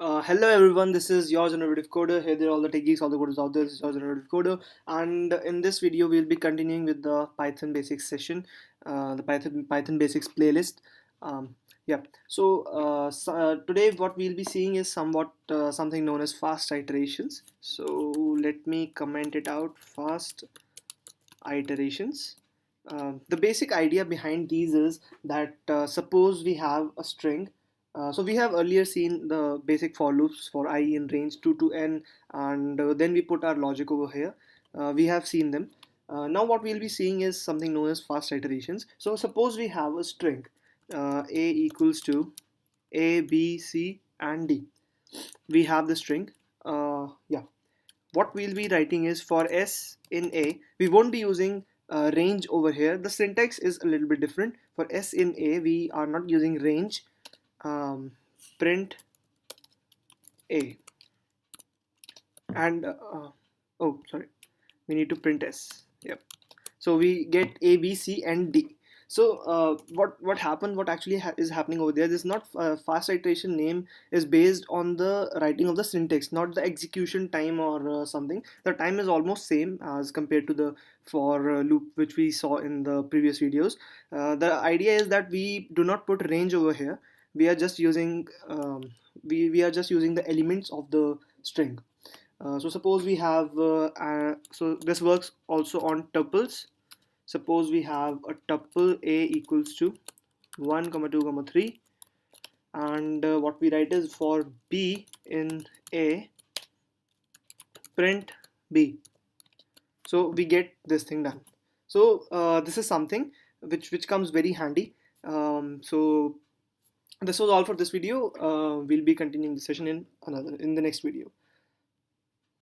Hello everyone, this is your innovative coder. Hey there, all the techies, all the coders out there. This is your innovative coder, and in this video, we'll be continuing with the Python basics session, the Python basics playlist. Yeah. Today, what we'll be seeing is somewhat something known as fast iterations. So let me comment it out. Fast iterations. The basic idea behind these is that suppose we have a string. So we have earlier seen the basic for loops for I in range 2 to n, and then we put our logic over here. We have seen them. Now what we'll be seeing is something known as fast iterations. So suppose we have a string a equals to a, b, c, and d. We have the string. Yeah, what we'll be writing is for s in a, we won't be using range over here. The syntax is a little bit different. For s in a, we are not using range. Print a, and oh sorry, we need to print s. Yep. So we get a, b, c, and d. So what happened, what actually is happening over there, this is not fast iteration name is based on the writing of the syntax, not the execution time or something. The time is almost same as compared to the for loop which we saw in the previous videos. The idea is that we do not put range over here. We are just using we are just using the elements of the string. So suppose we have so this works also on tuples. Suppose we have a tuple a equals to 1 comma 2 comma 3, and what we write is for b in a, print b. So we get this thing done. So this is something which comes very handy. So this was all for this video. We'll be continuing the session in the next video.